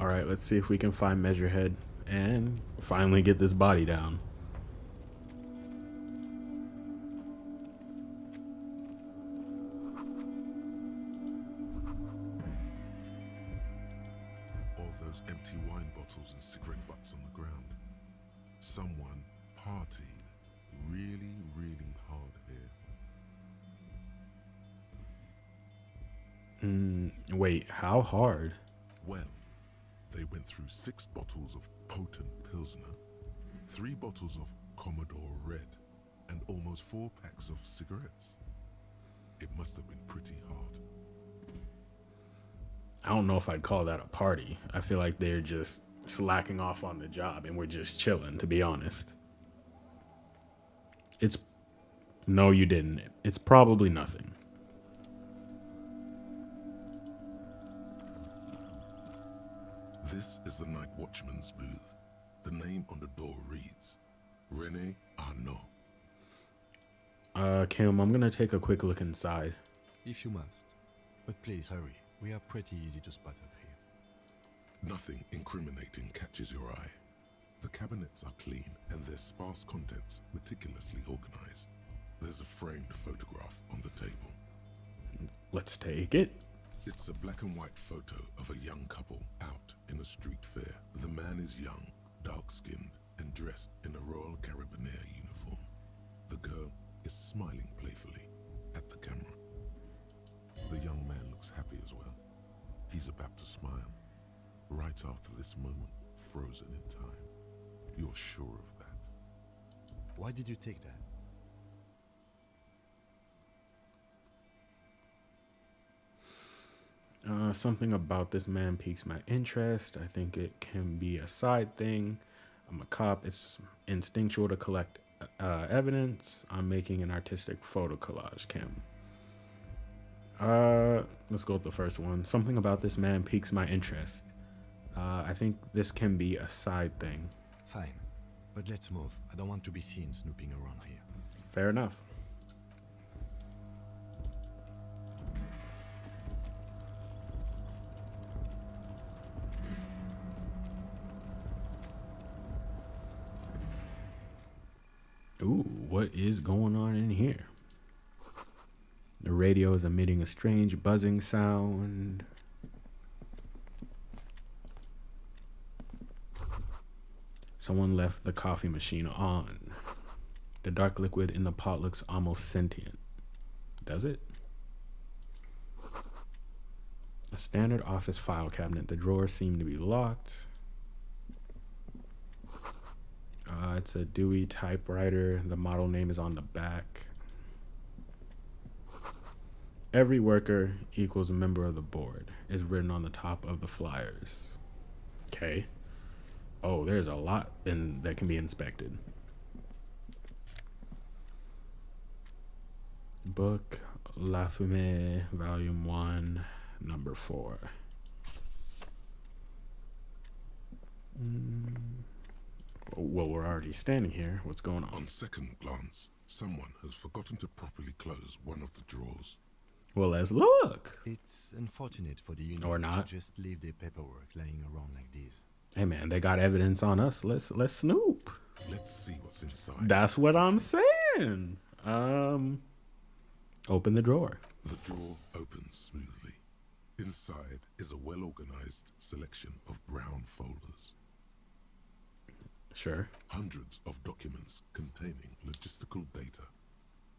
All right, let's see if we can find Measurehead and finally get this body down. All those empty wine bottles and cigarette butts on the ground. Someone partied really, really hard here. Wait, how hard? Well, they went through 6 bottles of potent Pilsner, 3 bottles of Commodore Red, and almost 4 packs of cigarettes. It must have been pretty hard. I don't know if I'd call that a party. I feel like they're just slacking off on the job and we're just chilling, to be honest. No, you didn't. It's probably nothing. This is the night watchman's booth. The name on the door reads René Arnaud. Kim, I'm gonna take a quick look inside. If you must. But please hurry. We are pretty easy to spot up here. Nothing incriminating catches your eye. The cabinets are clean and their sparse contents meticulously organized. There's a framed photograph on the table. Let's take it. It's a black and white photo of a young couple out in a street fair. The man is young, dark-skinned, and dressed in a Royal Carabinier uniform. The girl is smiling playfully at the camera. The young man looks happy as well. He's about to smile. Right after this moment, frozen in time. You're sure of that? Why did you take that? Something about this man piques my interest. I think it can be a side thing. I'm a cop. It's instinctual to collect evidence. I'm making an artistic photo collage, Kim. Let's go with the first one. Something about this man piques my interest. I think this can be a side thing. Fine. But let's move. I don't want to be seen snooping around here. Fair enough. Ooh, what is going on in here? The radio is emitting a strange buzzing sound. Someone left the coffee machine on. The dark liquid in the pot looks almost sentient. Does it? A standard office file cabinet. The drawers seem to be locked. It's a Dewey typewriter. The model name is on the back. Every worker equals a member of the board is written on the top of the flyers. Okay. Oh, there's a lot that can be inspected. Book La Fumée, Volume 1, Number 4. Well, we're already standing here. What's going on? On second glance, someone has forgotten to properly close one of the drawers. Well, let's look. It's unfortunate for the unit Or not. to just leave their paperwork lying around like this. Hey man, they got evidence on us. Let's snoop. Let's see what's inside. That's what I'm saying. Open the drawer. The drawer opens smoothly. Inside is a well-organized selection of brown folders. Sure. Hundreds of documents containing logistical data.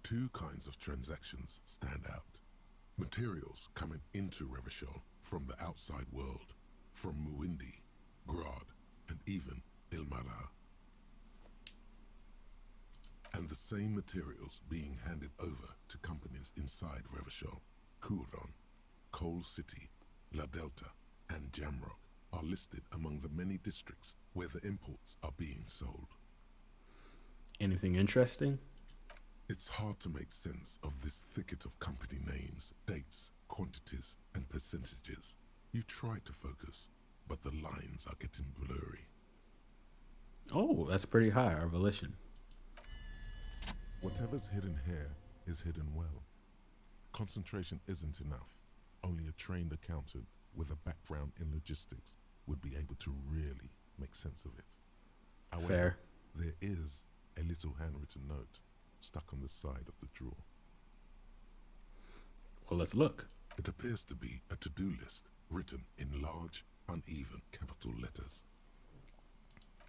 2 kinds of transactions stand out. Materials coming into Revachol from the outside world, from Muindi, Grad, and even Ilmara. And the same materials being handed over to companies inside Revachol, Couron, Coal City, La Delta, and Jamrock are listed among the many districts where the imports are being sold. Anything interesting? It's hard to make sense of this thicket of company names, dates, quantities, and percentages. You try to focus, but the lines are getting blurry. Oh, that's pretty high, our volition. Whatever's hidden here is hidden well. Concentration isn't enough. Only a trained accountant with a background in logistics would be able to really make sense of it. However, Fair. there is a little handwritten note stuck on the side of the drawer. Well, let's look. It appears to be a to-do list written in large, uneven capital letters.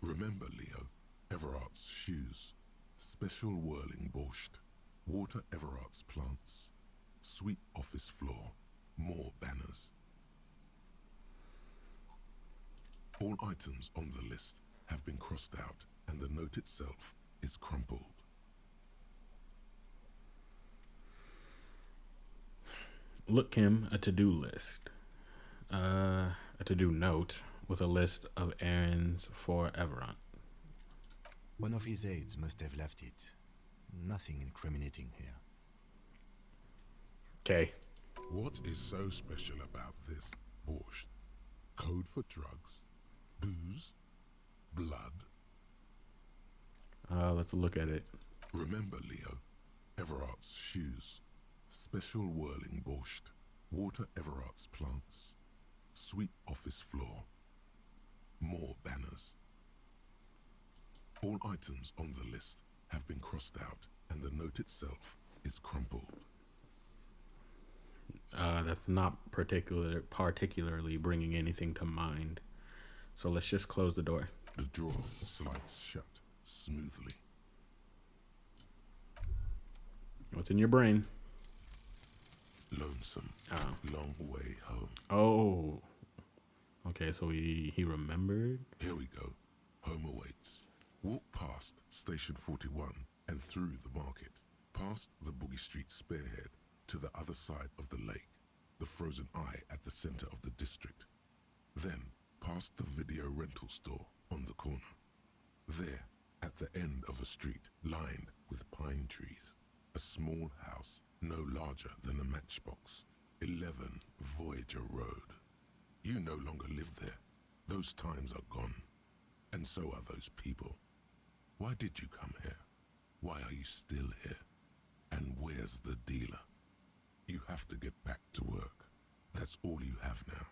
Remember, Leo, Everart's shoes, special whirling borscht, water Everart's plants, sweep office floor, more banners. All items on the list have been crossed out and the note itself is crumpled. Look, Kim, a to-do list. A to-do note with a list of errands for Everant. One of his aides must have left it. Nothing incriminating here. Okay. What is so special about this borscht? Code for drugs, booze, blood. Let's look at it. Remember, Leo, Everart's shoes, special whirling borscht, water Everart's plants, sweep office floor, more banners. All items on the list have been crossed out and the note itself is crumpled. That's not particularly bringing anything to mind. So let's just close the door. The drawer slides shut smoothly. What's in your brain? Lonesome, long way home. Oh. Okay, so he remembered? Here we go. Home awaits. Walk past Station 41 and through the market, past the Boogie Street spearhead to the other side of the lake, the frozen eye at the center of the district. Then past the video rental store on the corner. There, at the end of a street lined with pine trees, a small house no larger than a matchbox, 11 Voyager Road. You no longer live there. Those times are gone. And so are those people. Why did you come here? Why are you still here? And where's the dealer? You have to get back to work. That's all you have now.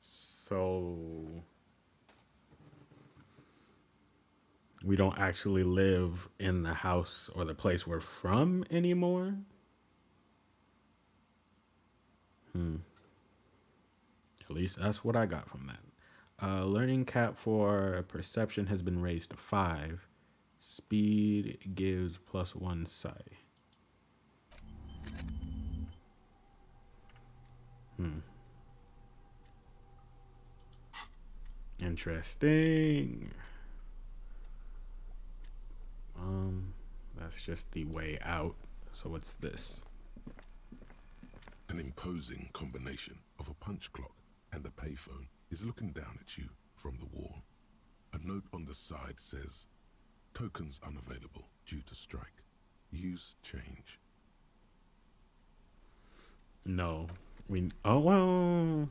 So we don't actually live in the house or the place we're from anymore? At least that's what I got from that. Learning cap for perception has been raised to 5. Speed gives +1 sight. Interesting. That's just the way out. So what's this? An imposing combination of a punch clock and a payphone is looking down at you from the wall. A note on the side says, tokens unavailable due to strike. Use change. No. Well,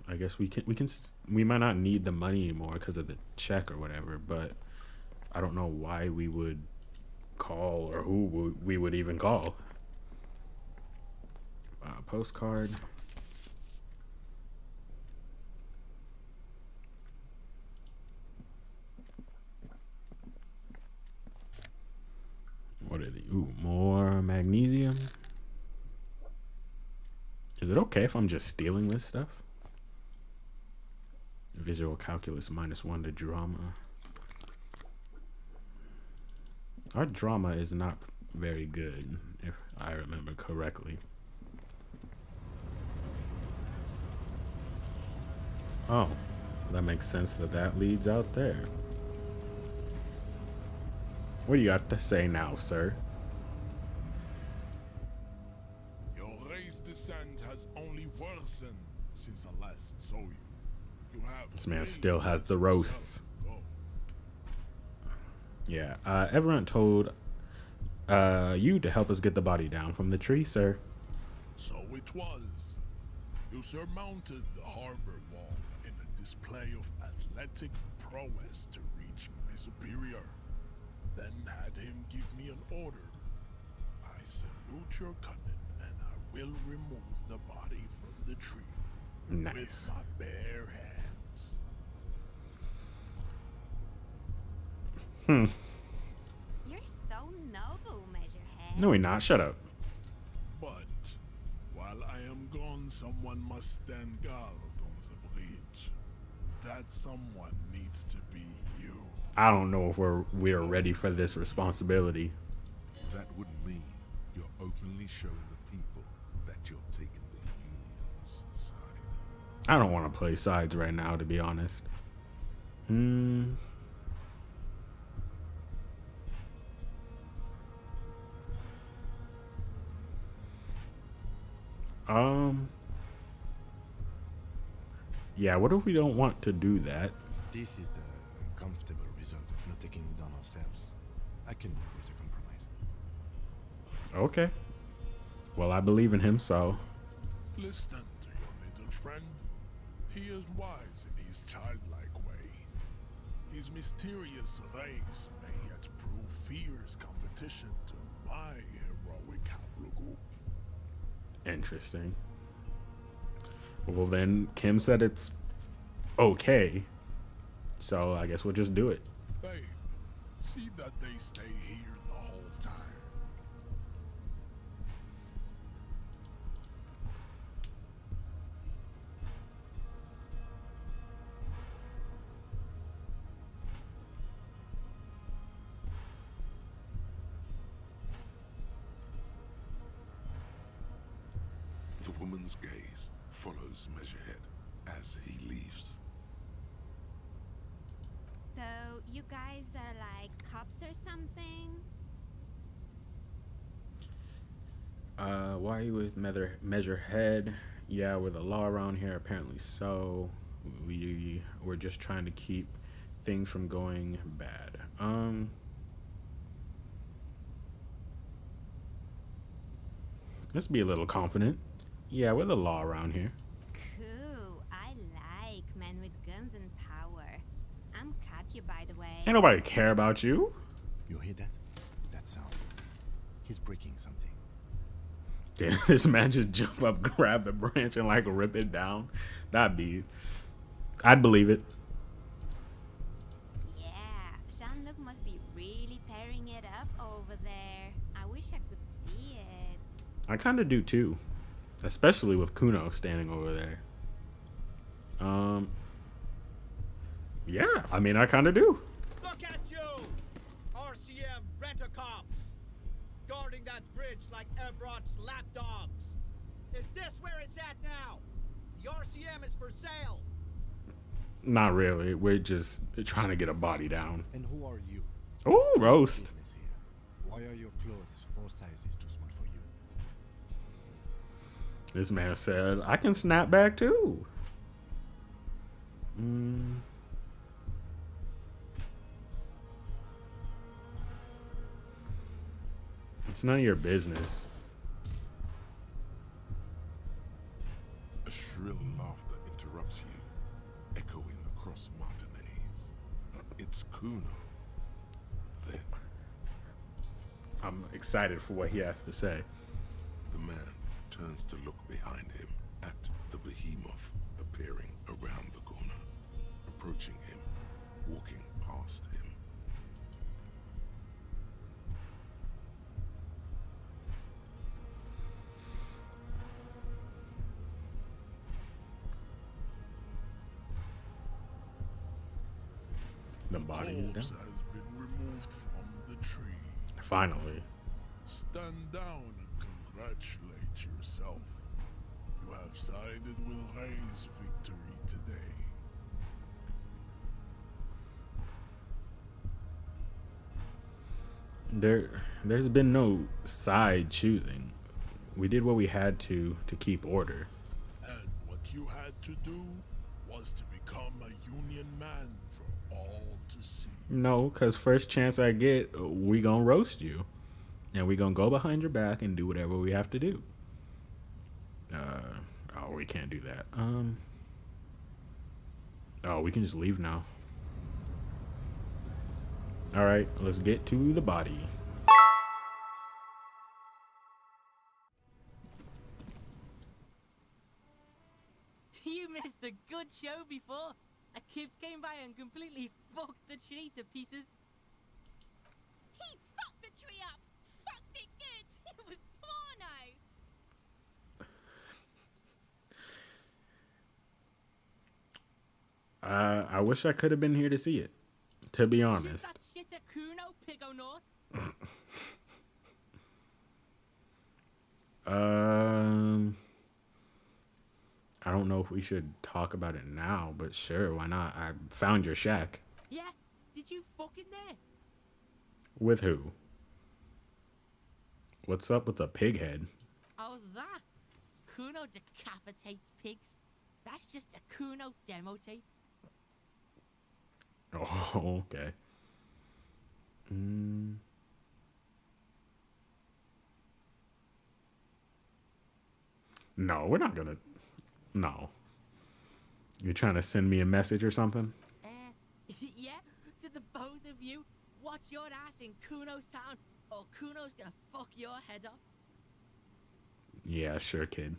I guess we might not need the money anymore because of the check or whatever, but I don't know why we would call or who we would even call. Postcard. What are the more magnesium? Is it okay if I'm just stealing this stuff? Visual calculus -1 to drama. Our drama is not very good, if I remember correctly. Oh, that makes sense that leads out there. What do you got to say now, sir? Your race descent has only worsened since I last saw you. This man still has the roasts. Yeah, Everant told you to help us get the body down from the tree, sir. So it was. You surmounted the harbor wall in a display of athletic prowess to reach my superior. Then had him give me an order. I salute your cunning, and I will remove the body from the tree Nice. with my bare hands. You're so noble, Measurehead. No, we're not. Shut up. But while I am gone, someone must stand guard on the bridge. That someone needs to be you. I don't know if we're ready for this responsibility. That would mean you're openly showing the people that you're taking the Union's side. I don't want to play sides right now, to be honest. Yeah, what if we don't want to do that? This is the uncomfortable result of not taking it on ourselves. I can live with a compromise. Okay. Well, I believe in him, so. Listen to your little friend. He is wise in his childlike way. His mysterious race may yet prove fierce competition to my heroic haplogroup. Interesting. Well, then Kim said it's okay. So I guess we'll just do it. Babe, see that they stay here the whole time. The woman's gaze follows Measurehead as he leaves. So, you guys are like cops or something? Why are you with Measurehead? Yeah, we're the law around here, apparently so. We're just trying to keep things from going bad. Let's be a little confident. Yeah, we're the law around here. Cool. I like men with guns and power. I'm Katya, by the way. Ain't nobody care about you. You hear that? That sound. He's breaking something. Damn, this man just jump up, grab the branch, and like rip it down. I'd believe it. Yeah, Jean-Luc must be really tearing it up over there. I wish I could see it. I kind of do too, especially with Kuno standing over there. Yeah, I mean, I kind of do. Look at you! RCM rent-a-cops! Guarding that bridge like Everott's lapdogs! Is this where it's at now? The RCM is for sale! Not really. We're just trying to get a body down. And who are you? Ooh, roast. Business here. Why are your clothes 4 sizes too small for you? This man said, I can snap back too. It's none of your business. A shrill laughter interrupts you, echoing across Martinez. It's Kuno. Then I'm excited for what he has to say. the man turns to look behind him at the behemoth appearing around the corner, approaching him, walking past him. The body is corpse down. has been removed from the tree. Finally. Stand down and congratulate yourself. You have sided with Ray's victory today. There's been no side choosing. We did what we had to keep order. And what you had to do was to become a Union man for all to see. No, because first chance I get, we gonna roast you. And we gonna go behind your back and do whatever we have to do. Oh, we can't do that. Oh, we can just leave now. Alright, let's get to the body. missed a good show before. A kid came by and completely fucked the tree to pieces. He fucked the tree up! Fucked it good! It was porno! I wish I could have been here to see it, to be Shoot honest. that shit at Kuno, pigonaut. I don't know if we should talk about it now, but sure, why not? I found your shack. Yeah? Did you fuck in there? With who? What's up with the pig head? Oh, that? Kuno decapitates pigs. That's just a Kuno demo tape. Oh, okay. No, we're not gonna. No. You're trying to send me a message or something? Yeah? To the both of you? Watch your ass in Kuno's town, or Kuno's gonna fuck your head off. Yeah, sure, kid.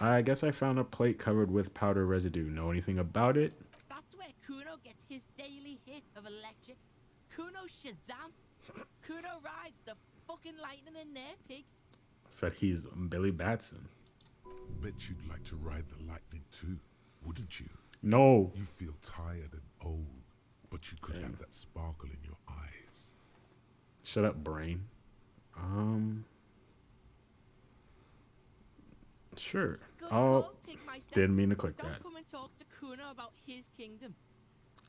I guess I found a plate covered with powder residue. Know anything about it? That's where Kuno gets his daily hit of electric. Kuno Shazam. Kuno rides the fucking lightning in there, pig. Said he's Billy Batson. Bet you'd like to ride the lightning too, wouldn't you? No. You feel tired and old, but you could have that sparkle in your eyes. Shut up, brain. Sure. Good Oh, call, Pigmeister. didn't mean to click Don't that. come and talk to Kuno about his kingdom.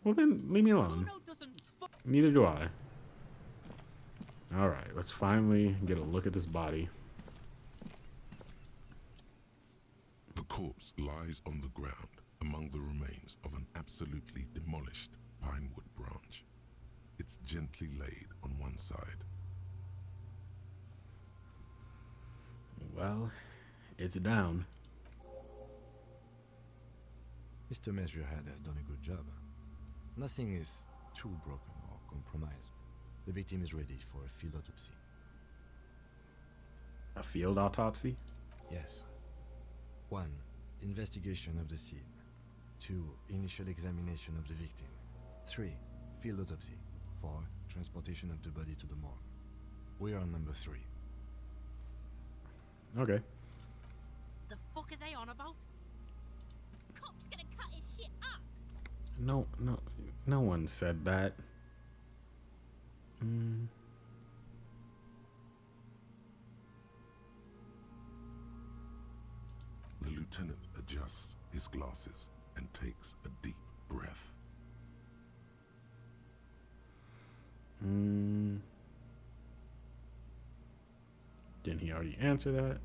Well, then leave me alone. Kuno doesn't fuck. Neither do I. Alright, let's finally get a look at this body. The corpse lies on the ground among the remains of an absolutely demolished pinewood branch. It's gently laid on one side. Well, it's down. Mr. Measurehead has done a good job. Nothing is too broken or compromised. The victim is ready for a field autopsy. A field autopsy? Yes. 1. Investigation of the scene. 2. Initial examination of the victim. 3. Field autopsy. 4. Transportation of the body to the morgue. We are on number 3. Okay. The fuck are they on about? Cop's gonna cut his shit up! No one said that. The lieutenant adjusts his glasses and takes a deep breath. Didn't he already answer that?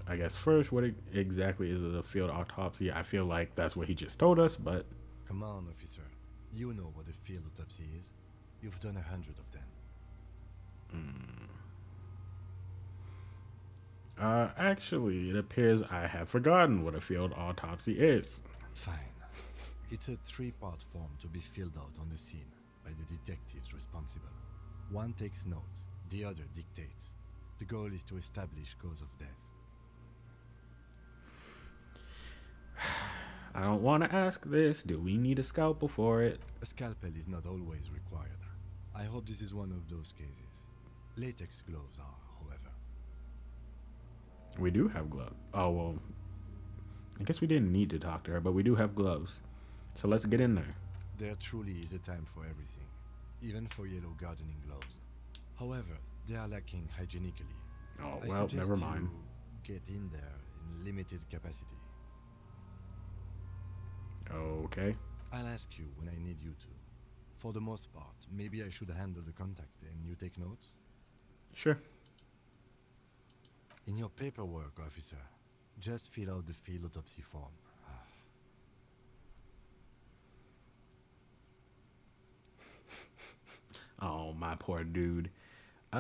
I guess first, what exactly is a field autopsy? I feel like that's what he just told us, but... Come on, officer. You know what a field autopsy is. You've done 100 of them. Actually, it appears I have forgotten what a field autopsy is. Fine. It's a 3-part form to be filled out on the scene by the detectives responsible. One takes notes, the other dictates. The goal is to establish cause of death. I don't want to ask this. Do we need a scalpel for it? A scalpel is not always required. I hope this is one of those cases. Latex gloves are, however. We do have gloves. Oh, well, I guess we didn't need to talk to her, but we do have gloves. So let's get in there. There truly is a time for everything, even for yellow gardening gloves. However, they are lacking hygienically. Oh, I well, suggest never mind. you get in there in limited capacity. Okay. I'll ask you when I need you to. For the most part, maybe I should handle the contact and you take notes? Sure. In your paperwork, officer, just fill out the field autopsy form. Oh, my poor dude.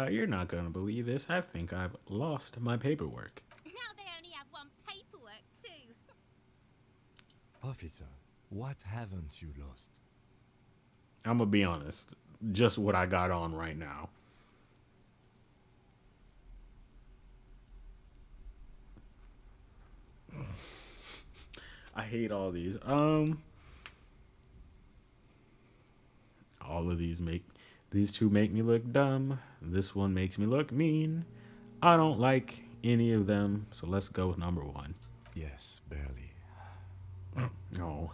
You're not going to believe this. I think I've lost my paperwork. Now they only have one paperwork, too. Officer, what haven't you lost? I'm going to be honest. just what I got on right now. I hate all these. All of these two make me look dumb. This one makes me look mean. I don't like any of them, so let's go with number one. Yes, barely. Oh,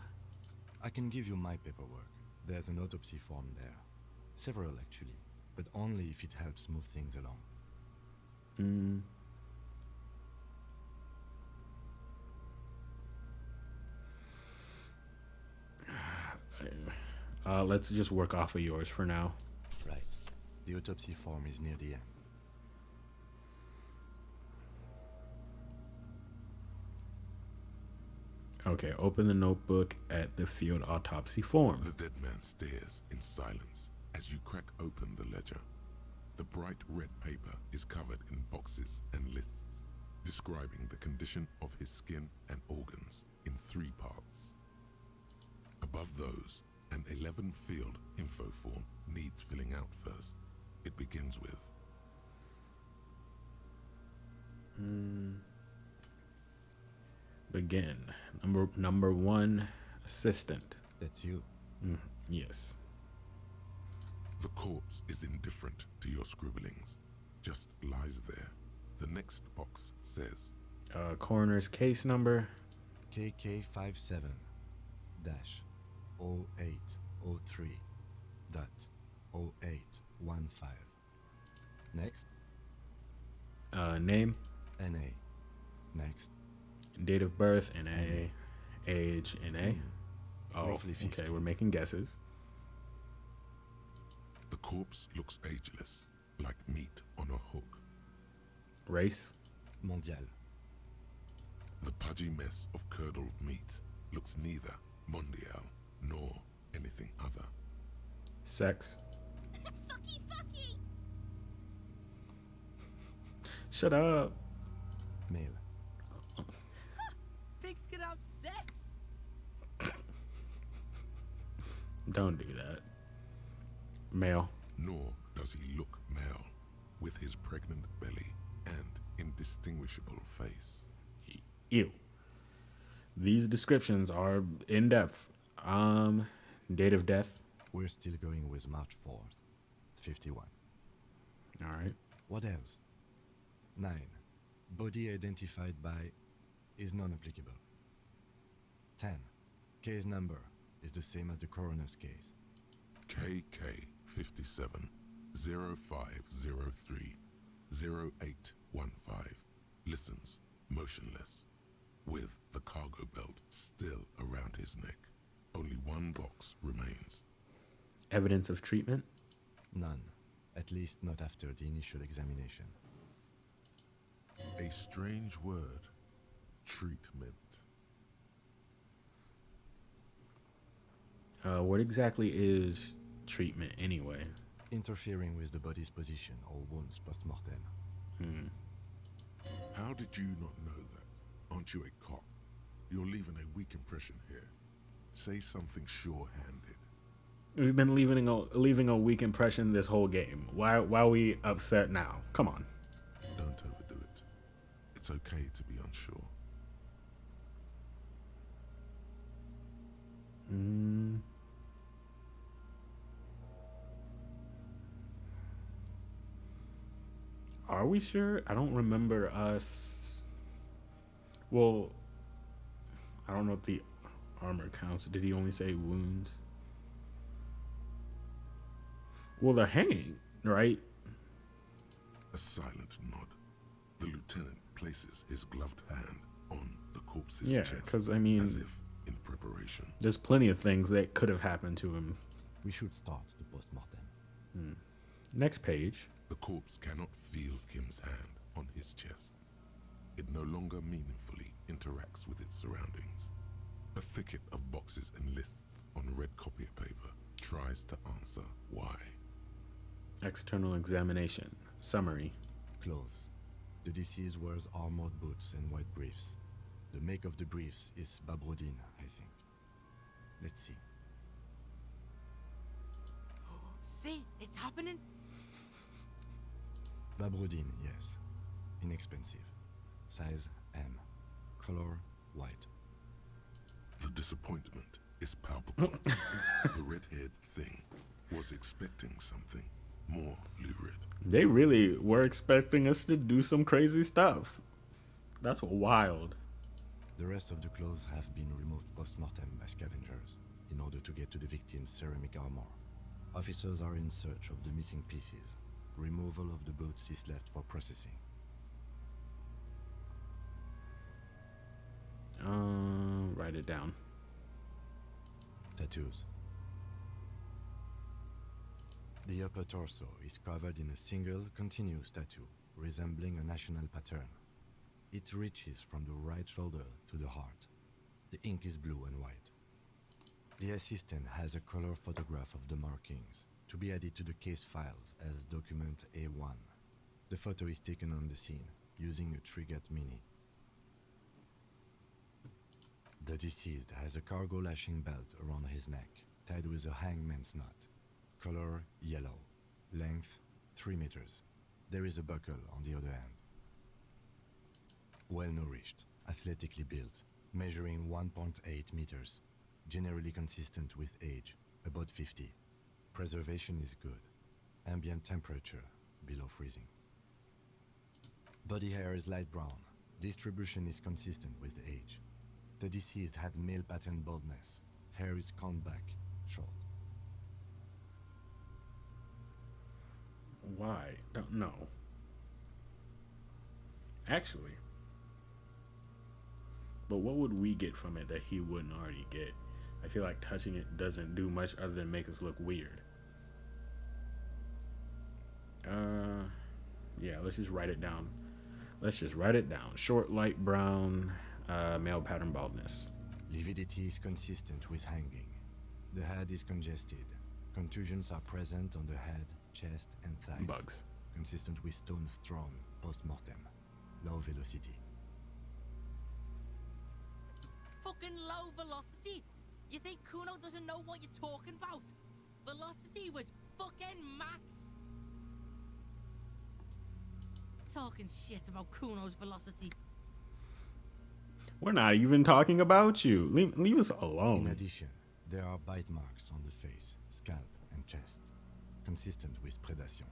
I can give you my paperwork. There's an autopsy form there. Several, actually, but only if it helps move things along. let's just work off of yours for now. Right. The autopsy form is near the end. Okay, open the notebook at the field autopsy form. The dead man stares in silence as you crack open the ledger. The bright red paper is covered in boxes and lists, describing the condition of his skin and organs in 3 parts. Above those, an 11-field info form needs filling out first. It begins with Begin. Number 1, assistant. That's you. Yes. the corpse is indifferent to your scribblings, just lies there. The next box says Coroner's case number. KK57 0803 .0815. Next. Name. NA. Next. Date of birth. NA. Age. NA. Oh, Roughly 50. okay. We're making guesses. the corpse looks ageless, like meat on a hook. Race. Mondial. The pudgy mess of curdled meat looks neither mondial nor anything other. Sex. Fucky, fucky! Shut up. Male. Pigs can have sex. Don't do that. Male. Nor does he look male, with his pregnant belly and indistinguishable face. Ew. These descriptions are in depth. Date of death. We're still going with March 4th. 51. All right. What else? 9. Body identified by is non-applicable. 10. Case number is the same as the coroner's case. KK 57 0503 0815 listens motionless, with the cargo belt still around his neck. Only one box remains. Evidence of treatment. None. At least not after the initial examination. A strange word. Treatment. What exactly is treatment anyway? Interfering with the body's position or wounds post-mortem. How did you not know that? Aren't you a cop? You're leaving a weak impression here. Say something sure-handed. We've been leaving a weak impression this whole game. Why are we upset now? Come on. Don't overdo it. It's okay to be unsure. Are we sure? I don't remember us. Well, I don't know if the armor counts. Did he only say wounds? Well, they're hanging, right? A silent nod. The lieutenant places his gloved hand on the corpse's Yeah, chest, 'cause, I mean, as if in preparation. There's plenty of things that could have happened to him. We should start the post-mortem. Next page. The corpse cannot feel Kim's hand on his chest. It no longer meaningfully interacts with its surroundings. A thicket of boxes and lists on red copier paper tries to answer why. External examination. Summary. Clothes. The deceased wears armored boots and white briefs. The make of the briefs is Babrodine, I think. Let's see. See, happening? Babrodine, yes. Inexpensive. Size M. Color white. The disappointment is palpable. The red-haired thing was expecting something more lurid. They really were expecting us to do some crazy stuff. That's wild. The rest of the clothes have been removed post-mortem by scavengers in order to get to the victim's ceramic armor. Officers are in search of the missing pieces. Removal of the boots is left for processing. Write it down. Tattoos. The upper torso is covered in a single continuous tattoo, resembling a national pattern. It reaches from the right shoulder to the heart. The ink is blue and white. The assistant has a color photograph of the markings to be added to the case files as document A1. The photo is taken on the scene using a Trigat Mini. The deceased has a cargo lashing belt around his neck, tied with a hangman's knot. Color yellow. Length 3 meters. There is a buckle on the other end. Well nourished, athletically built, measuring 1.8 meters. Generally consistent with age, about 50. Preservation is good. Ambient temperature below freezing. Body hair is light brown. Distribution is consistent with age. The deceased had male pattern baldness. Hair is combed back, short. Why? Don't know. Actually. But what would we get from it that he wouldn't already get? I feel like touching it doesn't do much other than make us look weird. Yeah, let's just write it down. Short, light brown, male pattern baldness. Lividity is consistent with hanging. The head is congested. Contusions are present on the head, chest, and thighs. Bugs. Consistent with stones thrown post-mortem. Low velocity. Fucking low velocity? You think Kuno doesn't know what you're talking about? Velocity was fucking max. Talking shit about Kuno's velocity. We're not even talking about you. Leave us In alone. addition, there are bite marks on the face, scalp, and chest, consistent with predation.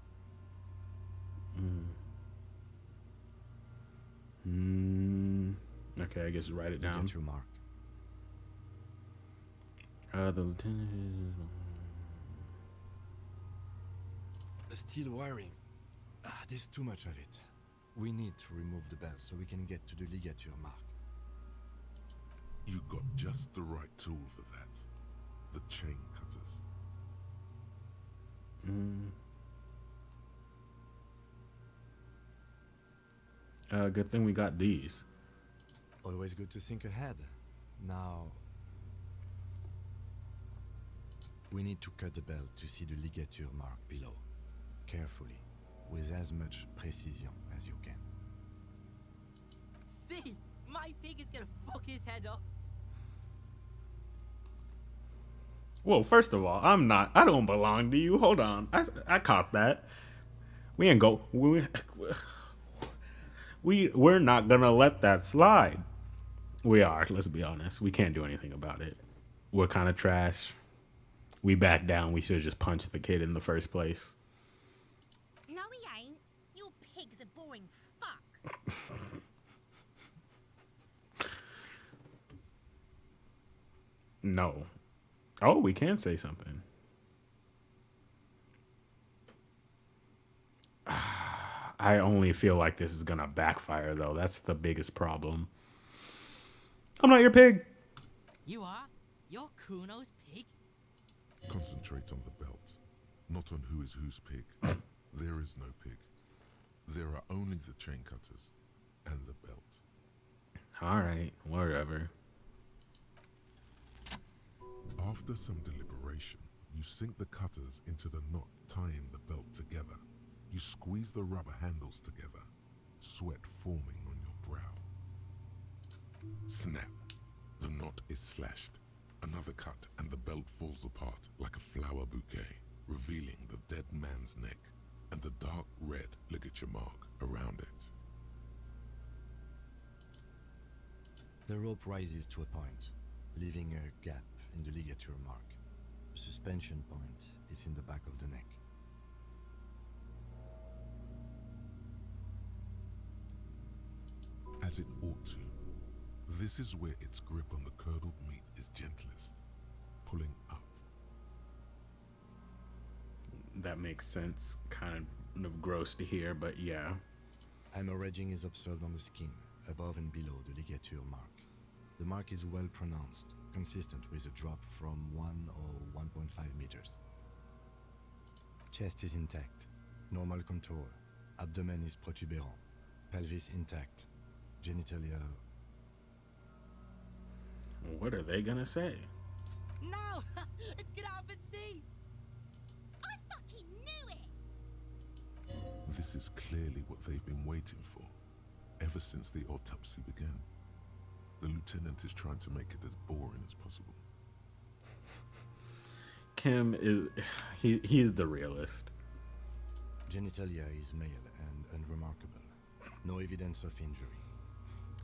Okay, I guess write it down. Ligature mark. The lieutenant. The steel wiring. There's too much of it. We need to remove the belt so we can get to the ligature mark. You got just the right tool for that. The chain cutters. Good thing we got these. Always good to think ahead. Now, we need to cut the belt to see the ligature mark below. Carefully, with as much precision as you can. See, my pig is gonna fuck his head off. Well, first of all, I don't belong to you. Hold on. I caught that. We ain't go. We're not gonna let that slide. We are. Let's be honest. We can't do anything about it. We're kind of trash. We back down. We should have just punched the kid in the first place. No, he ain't. You pig's a boring fuck. No. Oh, we can say something. I only feel like this is gonna backfire, though. That's the biggest problem. I'm not your pig. You are? You're Kuno's pig? Concentrate on the belt, not on who is whose pig. There is no pig. There are only the chain cutters and the belt. All right, whatever. After some deliberation, you sink the cutters into the knot tying the belt together. You squeeze the rubber handles together, sweat forming on your brow. Snap. The knot is slashed. Another cut and the belt falls apart like a flower bouquet, revealing the dead man's neck and the dark red ligature mark around it. The rope rises to a point, leaving a gap in the ligature mark. The suspension point is in the back of the neck. As it ought to. This is where its grip on the curdled meat is gentlest, pulling up. That makes sense. Kind of gross to hear, but yeah. Hemorrhaging is observed on the skin, above and below the ligature mark. The mark is well pronounced, consistent with a drop from 1 or 1.5 meters. Chest is intact, normal contour. Abdomen is protuberant, pelvis intact, genitalia. What are they gonna say? No! Let's get out and see! I fucking knew it! This is clearly what they've been waiting for, ever since the autopsy began. The lieutenant is trying to make it as boring as possible. Kim is he's the realist. Genitalia is male and unremarkable. No evidence of injury.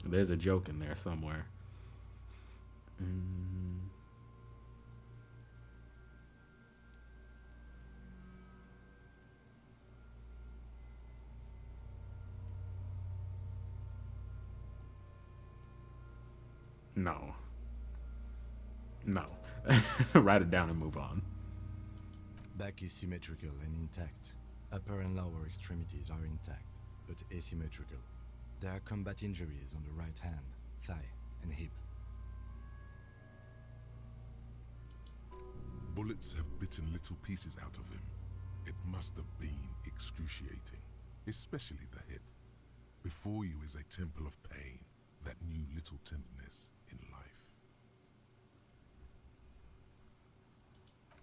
There's a joke in there somewhere. No. Write it down and move on. Back is symmetrical and intact. Upper and lower extremities are intact, but asymmetrical. There are combat injuries on the right hand, thigh, and hip. Bullets have bitten little pieces out of him. It must have been excruciating, especially the head. Before you is a temple of pain that knew little tenderness in life.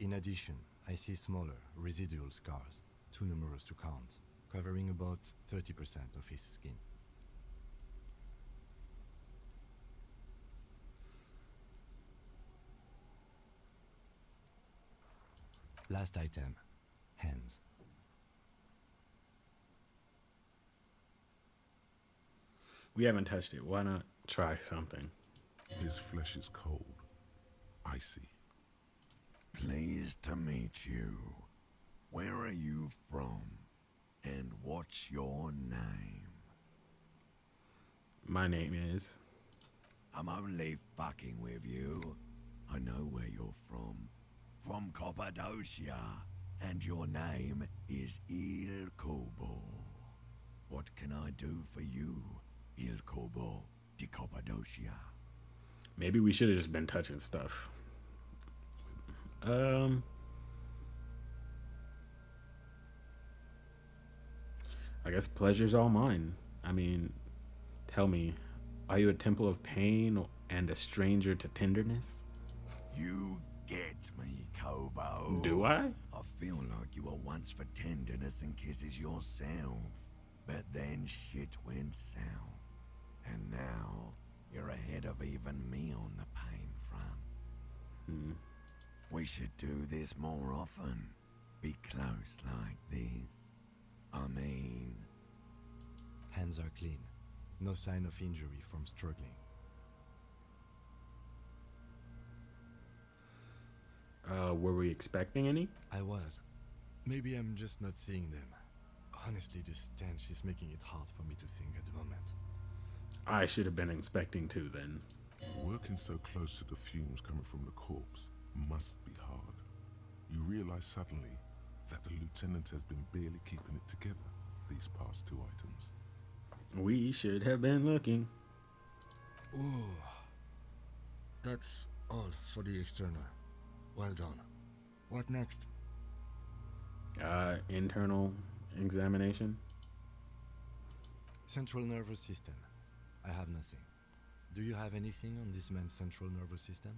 In addition, I see smaller, residual scars, too numerous to count, covering about 30% of his skin. Last item, hands. We haven't touched it. Why not try something? His flesh is cold, icy. Pleased to meet you. Where are you from? And what's your name? My name is... I'm only fucking with you. I know where you're from. From Cappadocia. And your name is Il Kobo. What can I do for you, Il Kobo di Cappadocia? Maybe we should have just been touching stuff. I guess pleasure's all mine. I mean, tell me, are you a temple of pain and a stranger to tenderness? You get me, Kobo. Do I? I feel like you were once for tenderness and kisses yourself. But then shit went south. And now you're ahead of even me on the pain front. We should do this more often. Be close like this. I mean... Hands are clean. No sign of injury from struggling. Were we expecting any? I was. Maybe I'm just not seeing them. Honestly, this stench is making it hard for me to think at the moment. I should have been inspecting too then. Working so close to the fumes coming from the corpse must be hard. You realize suddenly that the lieutenant has been barely keeping it together these past two items. We should have been looking. Ooh. That's all for the external. Well done. What next? Internal examination. Central nervous system. I have nothing. Do you have anything on this man's central nervous system?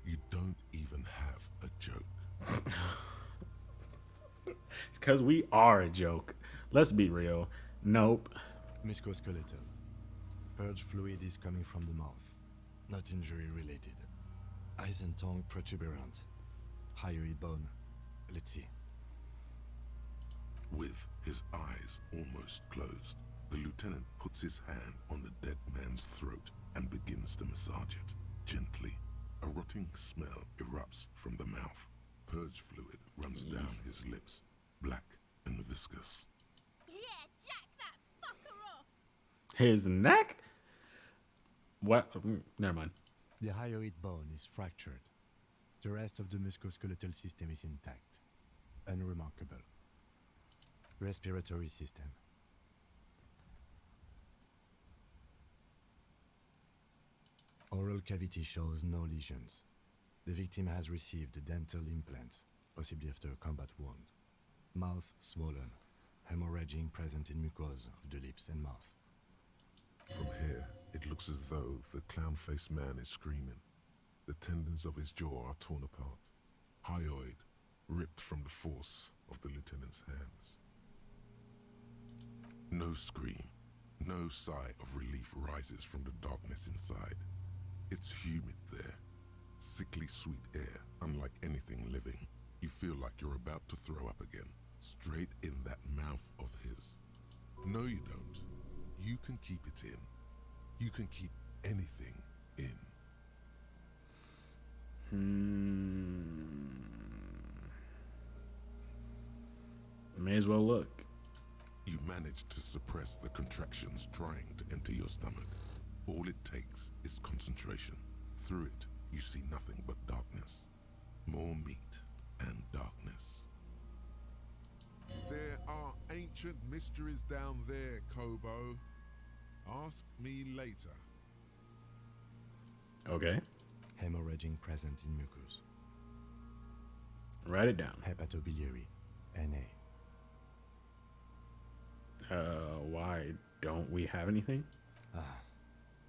You don't even have a joke. It's because we are a joke. Let's be real. Nope. Musculoskeletal. Purge fluid is coming from the mouth. Not injury related. Eyes and tongue protuberant. Hyoid bone. Let's see. With his eyes almost closed, the lieutenant puts his hand on the dead man's throat and begins to massage it, gently. A rotting smell erupts from the mouth. Purge fluid runs down his lips, black and viscous. Yeah, jack that fucker off! His neck? What? Never mind. The hyoid bone is fractured. The rest of the musculoskeletal system is intact. Unremarkable. Respiratory system. Oral cavity shows no lesions. The victim has received dental implants, possibly after a combat wound. Mouth swollen, hemorrhaging present in mucosa of the lips and mouth. From here, it looks as though the clown-faced man is screaming. The tendons of his jaw are torn apart. Hyoid ripped from the force of the lieutenant's hands. No scream, no sigh of relief rises from the darkness inside. It's humid there. Sickly sweet air, unlike anything living. You feel like you're about to throw up again, straight in that mouth of his. No, you don't. You can keep it in. You can keep anything in. May as well look. You manage to suppress the contractions trying to enter your stomach. All it takes is concentration. Through it, you see nothing but darkness. More meat and darkness. There are ancient mysteries down there, Kobo. Ask me later. Okay. Hemorrhaging present in mucus. Write it down. Hepatobiliary. NA. Why don't we have anything?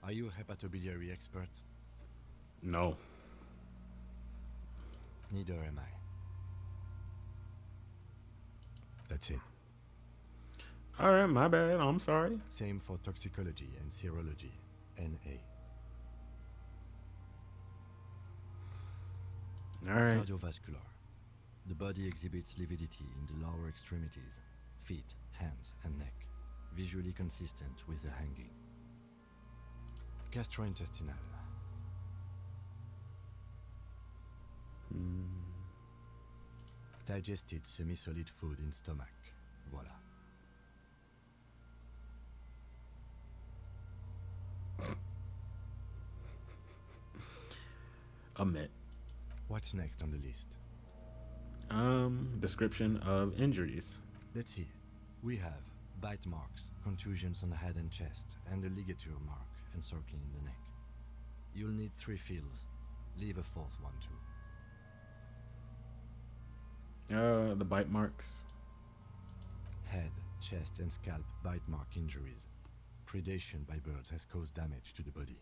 Are you a hepatobiliary expert? No. Neither am I. That's it. All right, my bad. I'm sorry. Same for toxicology and serology. NA. All right. Cardiovascular. The body exhibits lividity in the lower extremities, feet, hands, and neck, visually consistent with the hanging. Gastrointestinal. Digested semi-solid food in stomach. Voila. Omit. What's next on the list? Description of injuries. Let's see. We have bite marks, contusions on the head and chest, and a ligature mark encircling the neck. You'll need 3 fields. Leave a 4th one too. The bite marks. Head, chest, and scalp bite mark injuries. Predation by birds has caused damage to the body.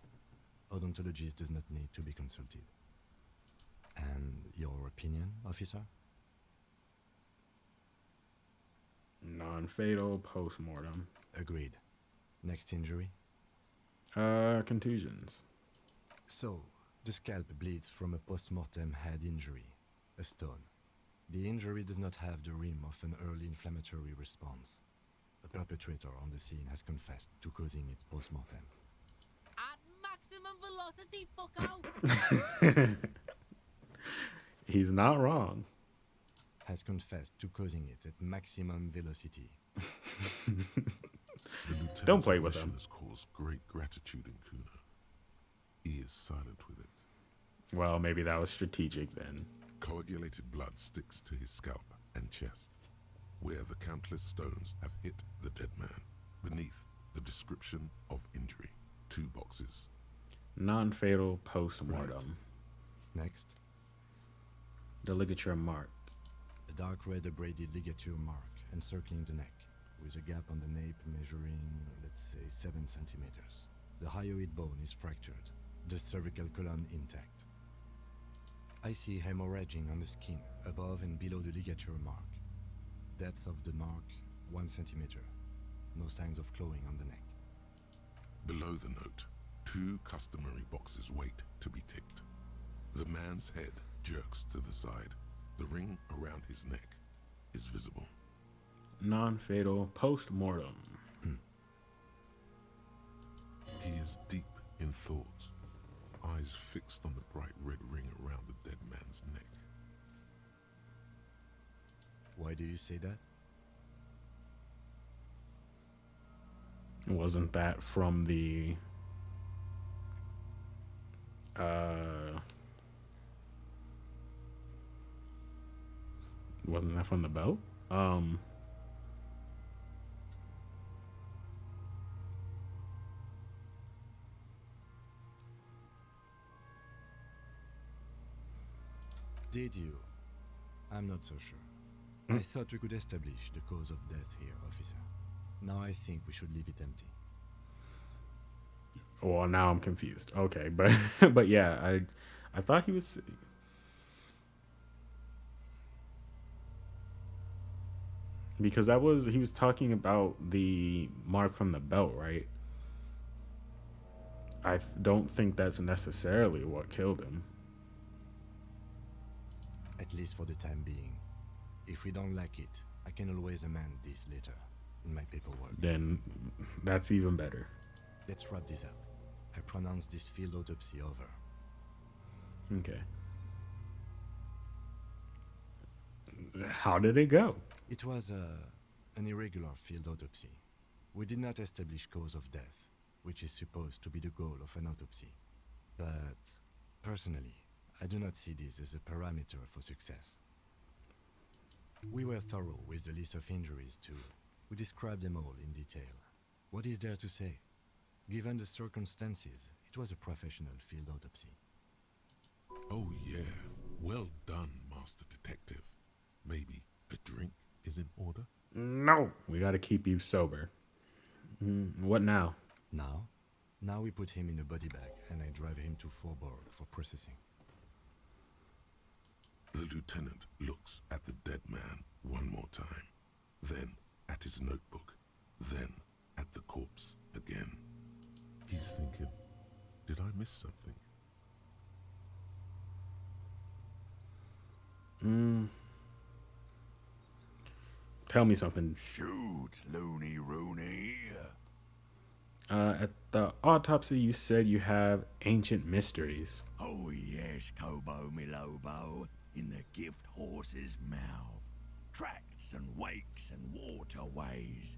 Odontologist does not need to be consulted. And your opinion, officer? Non-fatal post-mortem. Agreed. Next injury? Contusions. So, the scalp bleeds from a post-mortem head injury, a stone. The injury does not have the rim of an early inflammatory response. The perpetrator on the scene has confessed to causing it post-mortem. At maximum velocity, fucko! He's not wrong. Has confessed to causing it at maximum velocity. The lieutenant's Don't play with admission him. has caused great gratitude in Kuna. He is silent with it. Well, maybe that was strategic then. Coagulated blood sticks to his scalp and chest, where the countless stones have hit the dead man. Beneath, the description of injury. 2 boxes. Non-fatal post-mortem. Next, The ligature mark. a dark red abraded ligature mark encircling the neck, with a gap on the nape measuring, let's say, 7 centimeters. The hyoid bone is fractured, the cervical column intact. I see hemorrhaging on the skin, above and below the ligature mark. Depth of the mark, 1 centimeter. No signs of clawing on the neck. Below the note, 2 customary boxes wait to be ticked. The man's head jerks to the side. The ring around his neck is visible. non-fatal post-mortem. He is deep in thought, eyes fixed on the bright red ring around the dead man's neck. Why do you say that? Wasn't that from the wasn't that from the belt? Did you? I'm not so sure. I thought we could establish the cause of death here, officer. Now I think we should leave it empty. Well, now I'm confused. Okay, but but yeah, I thought he was. Because he was talking about the mark from the belt, right? I don't think that's necessarily what killed him. At least for the time being. If we don't like it, I can always amend this later in my paperwork. Then that's even better. Let's wrap this up. I pronounce this field autopsy over. Okay. How did it go? It was an irregular field autopsy. We did not establish cause of death, which is supposed to be the goal of an autopsy. But personally, I do not see this as a parameter for success. We were thorough with the list of injuries too. We described them all in detail. What is there to say? Given the circumstances, it was a professional field autopsy. Oh yeah, well done, Master Detective. Maybe a drink is in order? No, we got to keep you sober. What now? Now we put him in a body bag and I drive him to Faubourg for processing. The lieutenant looks at the dead man one more time, then at his notebook, then at the corpse again. He's thinking, did I miss something? Tell me something. Shoot, Looney Rooney. At the autopsy, you said you have ancient mysteries. Oh yes, Kobo Milobo, in the gift horse's mouth. Tracks and wakes and waterways.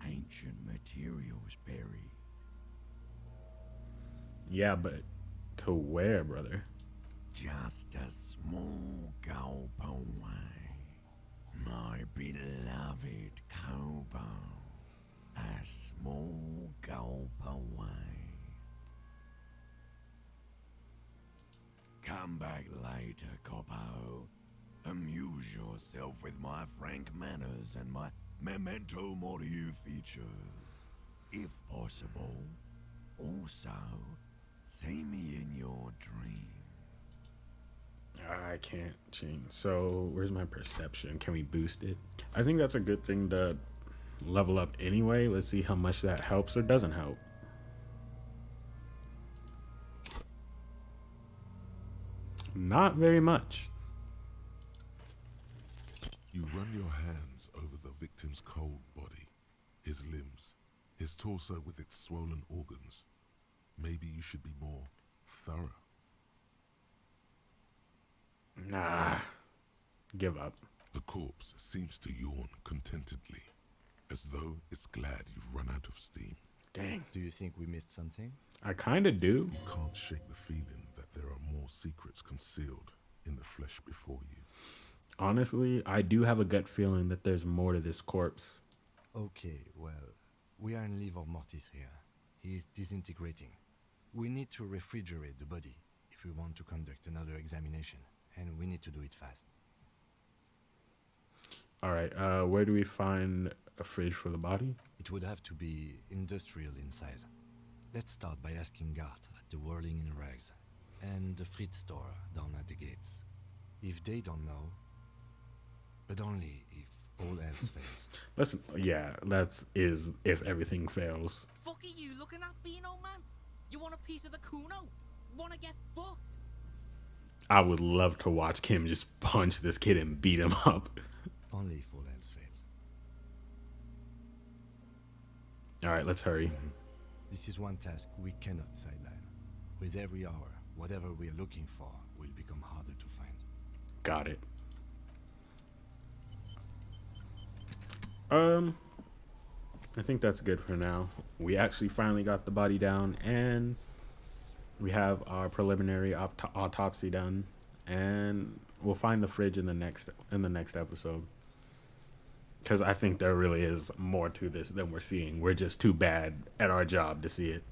Ancient materials buried. Yeah, but to where, brother? Just a small gulp away. My beloved Kobo. A small gulp away. Come back later, Coppo. Amuse yourself with my frank manners and my memento mori features. If possible, also, see me in your dreams. I can't change. So, where's my perception? Can we boost it? I think that's a good thing to level up anyway. Let's see how much that helps or doesn't help. Not very much. You run your hands over the victim's cold body, his limbs, his torso with its swollen organs. Maybe you should be more thorough. Nah. Give up. The corpse seems to yawn contentedly, as though it's glad you've run out of steam. Dang. Do you think we missed something? I kind of do. You can't shake the feeling that there are more secrets concealed in the flesh before you. Honestly, I do have a gut feeling that there's more to this corpse. Okay, well, we are in livor mortis here. He is disintegrating. We need to refrigerate the body if we want to conduct another examination, and we need to do it fast. All right, where do we find a fridge for the body? It would have to be industrial in size. Let's start by asking Gart at the Whirling in Rags and the Fritz store down at the gates. If they don't know, but only if all else fails. Listen, yeah, is if everything fails. Fuck are you looking at, Beano man? You want a piece of the Kuno? Wanna get fucked? I would love to watch Kim just punch this kid and beat him up. Only if all else fails. All right, let's hurry. This is one task we cannot sideline. With every hour, whatever we are looking for will become harder to find. Got it. I think that's good for now. We actually finally got the body down, and we have our preliminary autopsy done, and we'll find the fridge in the next episode. Because I think there really is more to this than we're seeing. We're just too bad at our job to see it.